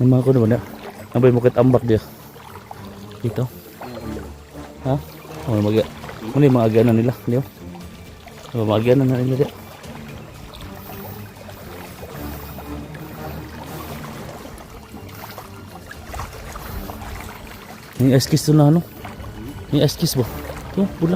Ang mga kuno na. Ang bay mo ambak dia. Dito. Ha? Oh, muna yung mga aganan nila. Leo. Mga aganan na nila dia. Yung eskis to na ano? Yung eskis ba? Ito, pula.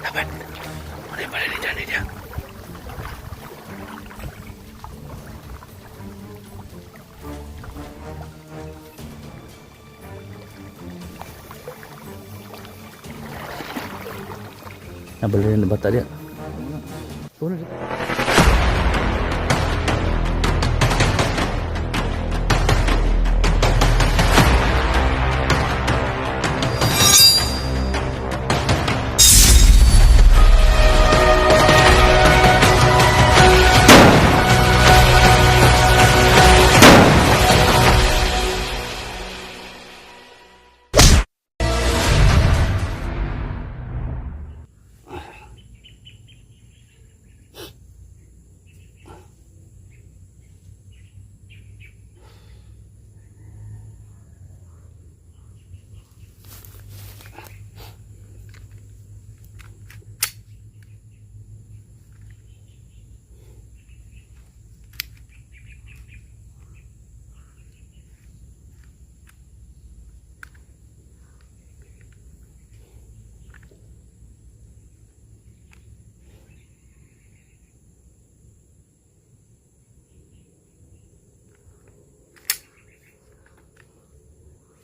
Dapat. Ano yung pala ni Johnny dia? Nabalik na bata dia. Una dito.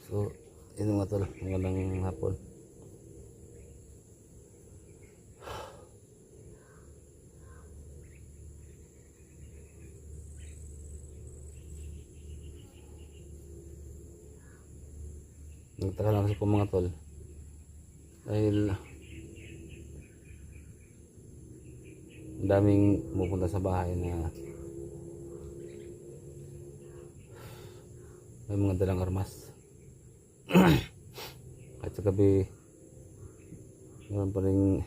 So, yun mga tol, magandang hapon. Nagtaka lang kasi po mga tol dahil ang daming pumupunta sa bahay na may mga dalang armas. Kahit sa gabi meron pa rin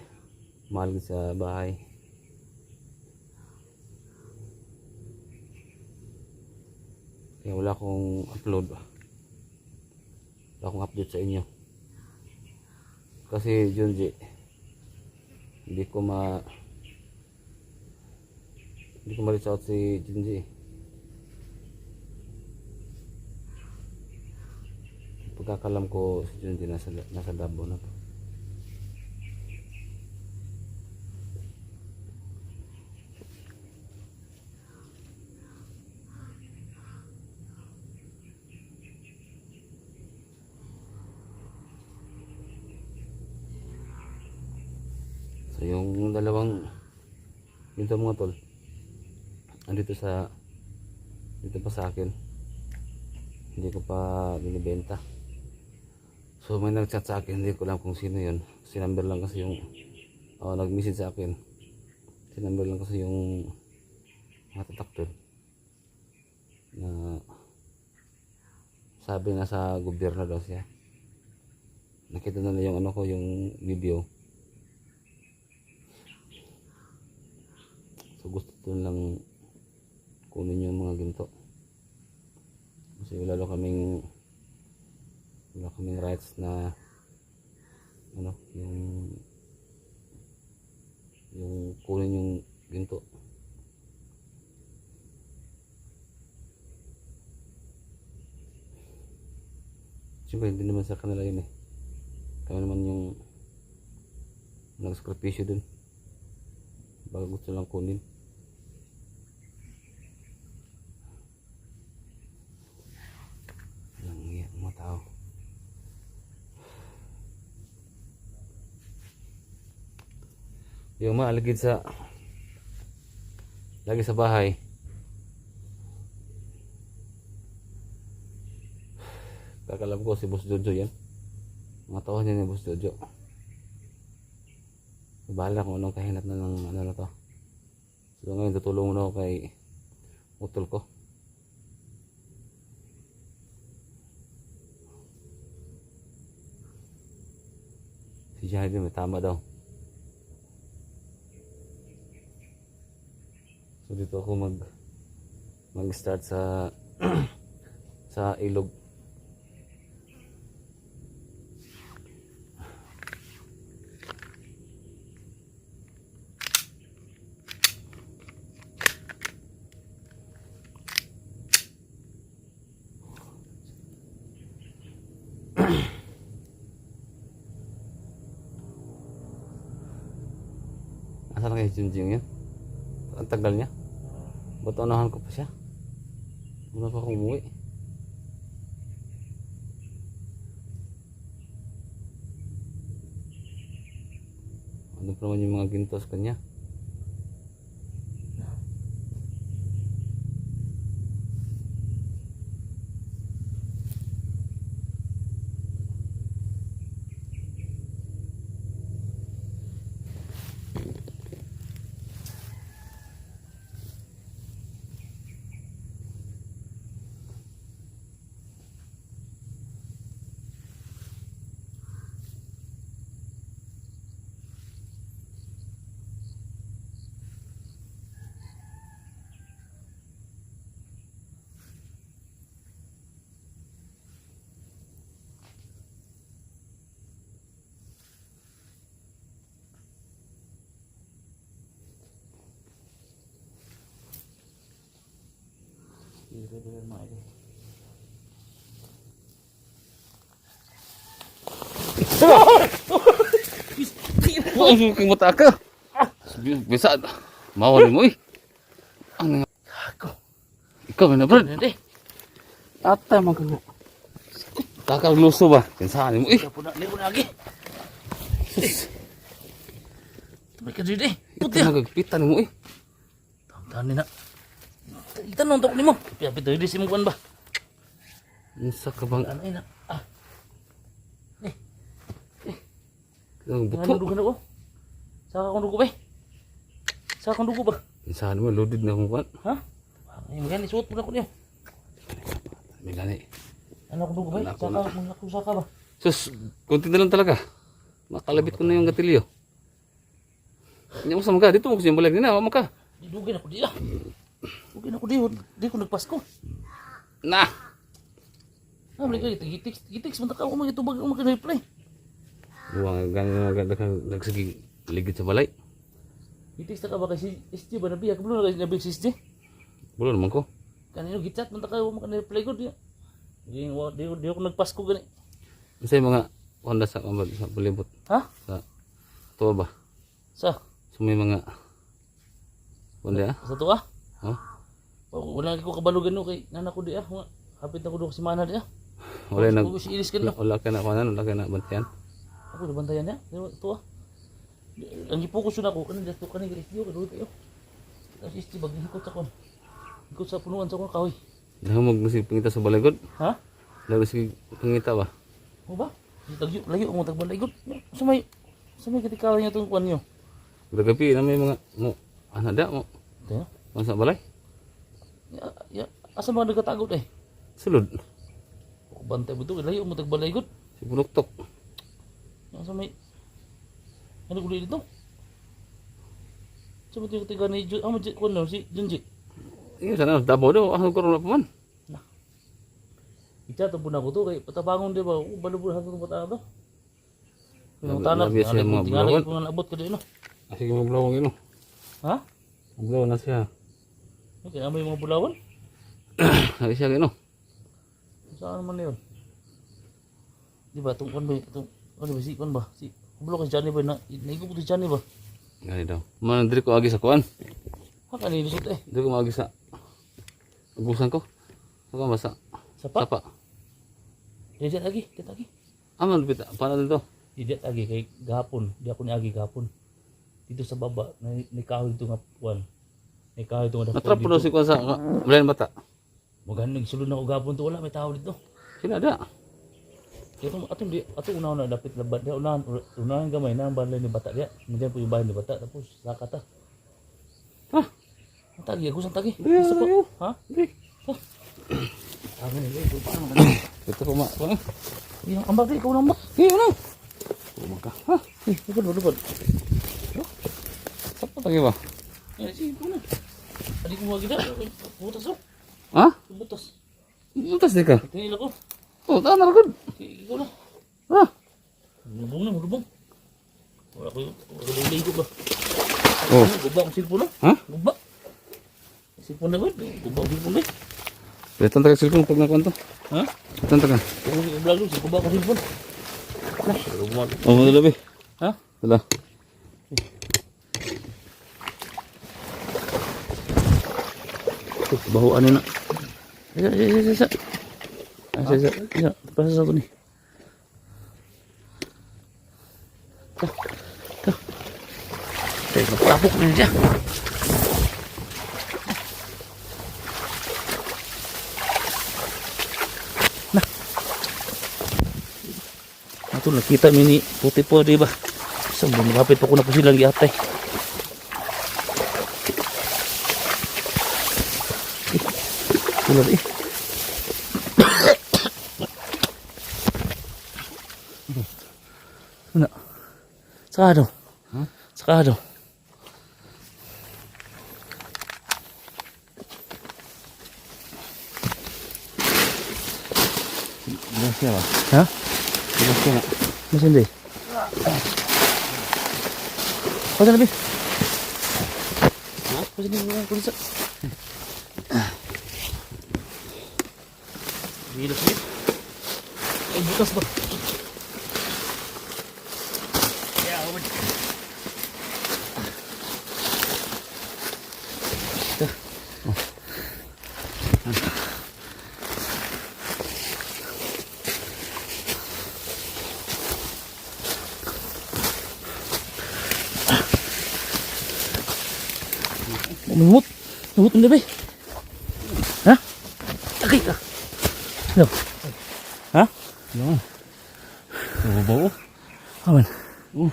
mahal sa bahay. Kaya wala akong upload, wala akong update sa inyo kasi Junji hindi ko ma-reach out si Junji. Pagkakalam ko si Junji nasa Davao na to. So yung dalawang dito mga tol andito dito pa sa akin, hindi ko pa binibenta. So may nag-chat sa akin, hindi ko alam kung sino yun. Sinumber lang kasi yung nag-message sa akin. Sinumber lang kasi yung matatak doon na sabi na sa gobyerno daw siya. Nakita na yung ano ko, yung video. So gusto ko lang kunin yung mga ginto kasi wala kaming rights na ano, yung kunin yung ginto. Siyempre hindi naman sa kanila yun eh, kami naman yung nag-sakripisyo dun, baka gusto lang kunin. Mga tao yung maaligid lagi sa bahay. Kakalam ko si Boss Jojo yan, mga tao niya ni Boss Jojo. Bahala kung anong kahinat na ng ano na to. So ngayon tutulong na ako kay utol ko. Si Diyan din may tama daw. So dito ako mag-start sa sa ilog. Asan na kay Junjing yun? Ang tagal niya. Ba't unahan ko pa siya? Una pa akong umuwi. Ano pa naman yung mga gintos kanya? Dire-dire mga idol. Wah, kang mata ka. Bisa mawal mo eh. Ano ako? Ikaw na bro. Hindi. Ata man ka. Takal luso ba? Kinsahan mo eh. Lipo na lagi. Tumay ka dito eh. Puti magagpitan mo eh. Tahan na. Itanong tok nimo. Piyapit dito si mo kuan ba? Unsa ka bang Ano ina? ang Ano buto? dugo na ko? Saka kong dugo ba? Saka kong dugo ba? Kinsahan mo loaded na kung kuan. Ha? Ay magani suot mo na ko niyo. May gani. Ano kong dugo ba? Wala ko Saka mga ko saka ba? Sus, konti na lang talaga. Makalabit ko na yung gatilyo. Hindi mo sa mga dito mo kasi yung balag nila. Wama ka. Dugin ako di ah. Dugin ako di ko nagpasko. Na! Ah, balik ka gitiks man ta ka mo itubag mo ka reply. Buwang gano'n nagsigi ligid sa balay. Gitiks ta ka ba kasi SJ ba nabiya ka na nabi si SJ? Bulo naman ko. Kanino gichat man ta ka mo ka reply ko di. Di ako nagpasko gani. Kasi mga Honda sa palibot. Ha? Sa tuwa ba? Sa? So may mga Honda ah? Sa to ah? Oh? Wala ko kabalugan no kay nana ko di ah. Hapit na ko do si mana di ah. Wala nag Si Iris kan wala ka na kanan, wala ka na bantayan. Ako na bantayan niya. To ah. Ang ipokus na ko kanina to kanina Iris yo kadulo kayo. Tapos isti bag hikot sa kon. Hikot sa punuan sa kon kahoy. Nahamog na si pangita sa balagod. Ha? Lago si pangita ba? Mo ba? Layo mo tagbalay gud. Sa may katikawan niya tong kwan niyo. Gagabi na may mga mo ana da mo. Tayo. Masa balay? Ya, asa mga nagkatagot eh. Sulod. Ako bantay mo to layo mo tagbalay gud. Si Bunuktok. Sa may ano gud dito? Sa mga katigawan ni Jun, kwan no si Junji. Iya sana dabo do ang ko na pa man. Ika to pun ako to kay patabangon di ba? Balubur hanggang bata to. Yung Labi- tanap, labi siya mga tingala bulawan. ko nga abot ko di no. Sige mo blawong ino. Ha? Blow na siya. Okay, amoy mga bulawan. Lagi siya ino. Saan man yun? Di ba tong kon ba tong ano ba si kon ba? Si bulo ka Johnny ba na naigo ko si Johnny ba? Gani daw. Man diri ko agi sa kuan. Ha kanino sut eh. Diri ko agi sa ubusan ko. Saka masa Sapa? sapa. Didet lagi. Aman bita paano dito? Didet lagi kay gahapon, di ako niagi gahapon. Dito sa baba, may kahoy ito nga kuan. May kahoy ito nga Natrap po si kuan sa Brian Bata. Maganda nagsulod na ako gahapon to wala may tao dito. Sila da. Atong unahan na dapit labat dia unahan gamay na ang balay ni bata dia. Nandiyan po yung bahay ni bata tapos sakata. Ha? Ang tagi ako sang tagi. Dili, Isa po. dili. Ha? Di. Ano ni paano man. Ito ko ma. Kuan. Yung ambak di ikaw nambak. Iyo na. Maka. Ha? Lupad. Sapa lagi ba? Sige po na. Hindi ko magiging butas oh. Ha? Butas. Butas di ka? Tingin ako. Oh, tahan na ragod. Ikaw na. Ha? Mulubong. Wala ko ligo ba? Oh. Guba ang silpo na. Ha? Guba. Silpo na ba? Guba ang silpo na. Beton taga cellphone pag nakuha to. Ha? Beton taga. Kung vlog si guba ang silpo. Oh, mo dalabi. Ha? Dala. Bahuan na. Isa. Isa. Pasal satu ni. Tapok na siya. Nah. Ito nakita mini puti po di ba? So lumapit pa ko na po silang giatay. Tulad eh. Ano? Sakado. Ha? Sakado. Gracias ba? Ha? Gracias na. Mesin deh. Pasal lebih. Pasal ni orang kulit. Gila sih. Bukas ba? Ya, awan. Lumut ang gabi. Ha? Takay ka. Ano? Ha? Ano? Bawa. Aman. Oh.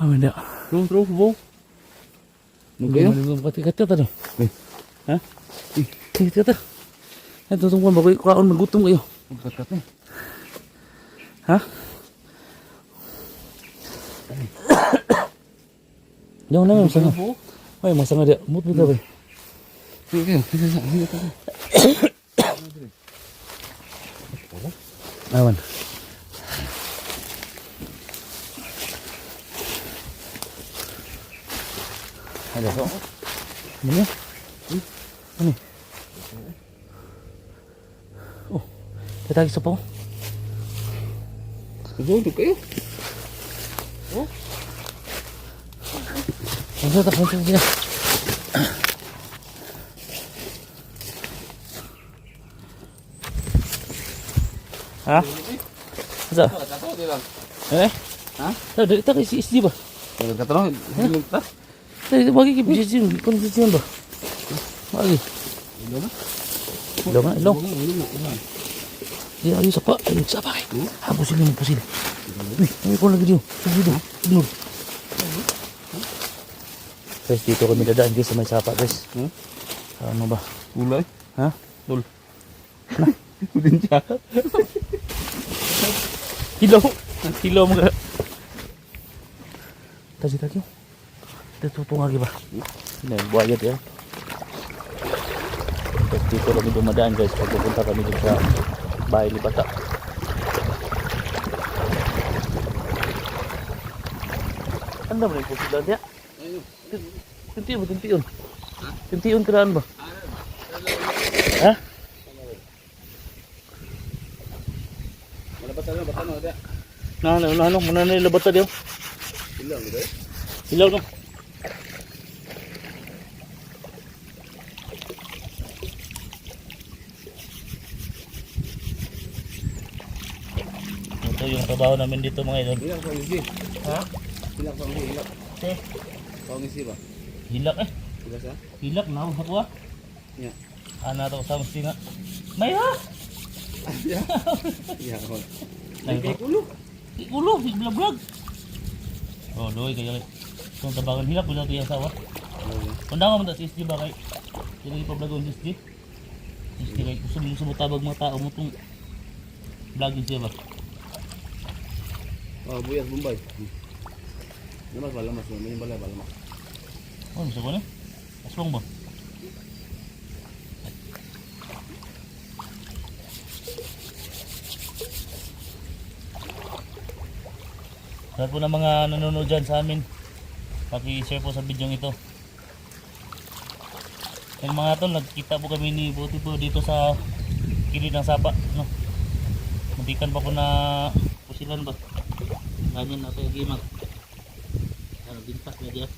Aman dah. Terus bawa. Nagayo. Kata tadi. Eh. Ha? Kata. Ito tungguan bagoy kaon magutom kayo. Pagkat eh. Ha? Jangan nangis sana. Ay, masama dia. Mut betul ba? Sige. Aman. Ada kok. Ini ya? Ini. Oh, kita lagi sepo. Duduk kayo. Oh. Masuk tak masuk dia. Ha? Sa? Katawa di lang. Eh? Ha? Dah tak isi ba? Katawa. Kita. Tadi bagi ke biji pun biji ba? Bagi. Ilong. Ilong. Dia ayuh siapa? Ayuh siapa? Hapus ini, hapus ini. Wih, ini kau lagi dia. Tidur. Guys, dito kami dadaan guys sa may sapa guys. Ano ba? Ulay. Ha? Tol. Udin siya. Kilo mga. Tadi tadi. Tutupong lagi ba? Ini buaya dia. Guys, dito kami dumadaan guys pag pupunta kami dito sa bahay ni Bata. Ano ba yung sila dia? Tintiun. Tintiun keraan ba? Ha? Batan ada. Nah, mana ni labata dia? Hilang gitu. Hilaw no. Ito yung trabaho namin dito mga idol. Hilang sa ngisi. Ha? Hilang sa ngisi. Hilang. Eh, Sa ngisi ba? hilak eh. Hilang sa? Hilak na ako ah. Ya. Ana to sa mesti nga. May ha. Ya. Ya. Nay kulo. Kulo, biglag. Oh, doy kaya. Kung tabangan hilak pud nato yung sawa. Kundang mo ta si SG ba kay? Dili pa vlogon si SG. SG kay kusog mo tabag mga tao mo tong vlogging siya ba. Oh, buyas Bombay. Lamas ba, lamas. May balay ba, lamas. Oh, bisa ko na? Aswang ba? Lahat po ng mga nanonood dyan sa amin, paki-share po sa video ito. Yan mga tol, nagkita po kami ni Buti po dito sa kilid ng sapa, no? Muntikan pa po na pusilan ba? Ganyan na tayo gimag. Ano, bintas na dyan.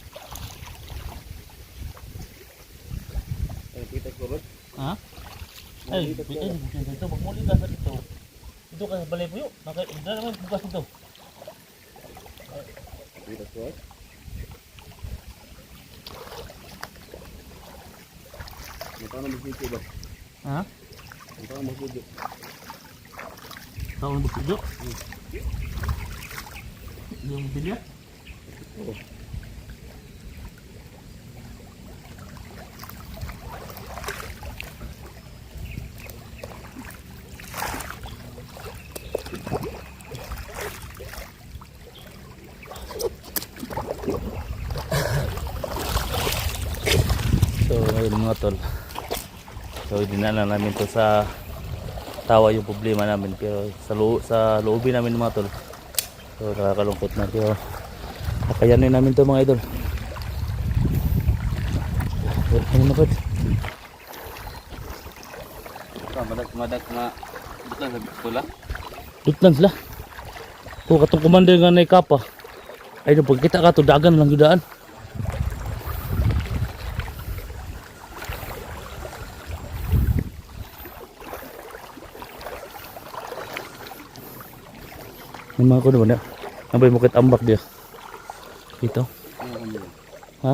Ay, kita ko ba? Ha? Ay, dito, magmuli ka sa dito. Dito ka sa balay po yun. Dala naman bukas dito. Kita ko ba? Magkano mag-video ba? Ha? Magkano mag-video? Taon mo dito? Yung bilya? Oo. So ngayon mga tol, so dinala namin to sa tawa yung problema namin, pero sa loobin namin mga tol. So nakakalungkot na, pero nakayanin namin to mga idol. Ano na ba? Madak na bukan sa sekolah. Dutlan sila. Kung katong commander nga na ikapa, ay no, pagkita ka to dagan lang yudaan. Nama ko naman na. Nabay mo kit ambak dia. Dito. Ha?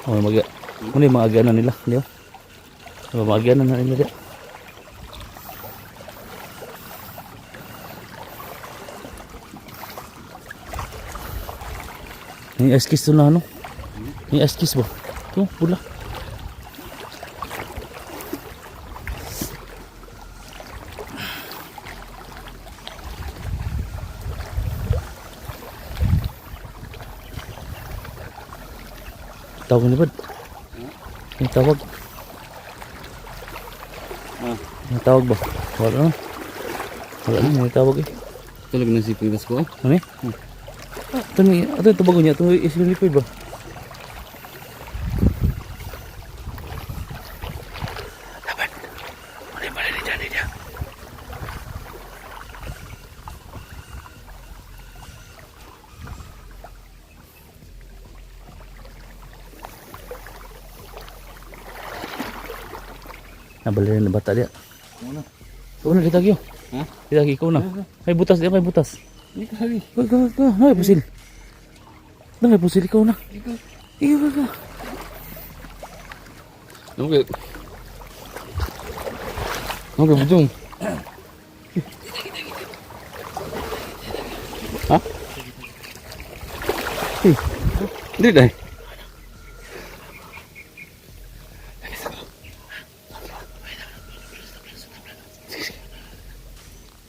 Oh, mag. Muna yung mga agyanan nila, di ba? Mga agyanan na nila dia. Ni eskis to na ano? Ni eskis ba? Ito, pula. Tawag ni Bad? May tawag? May tawag ba? Wala na. Wala na, may tawag eh. Tulog na si Pinas ko. Ano eh? Ito bago niya. Ito isang liquid ba? Dapat. Ano yung pala ni Johnny niya? Nabalirin na bata dia. Ano? Ikaw na kita kyo. Ha? Kita kyo, ikaw na. Kay butas dia, kay butas. Ini kali. Ay, pusil. Ay, pusil, ikaw na. Ikaw na. Okay. Okay, bujung. Ha? Hindi dahil.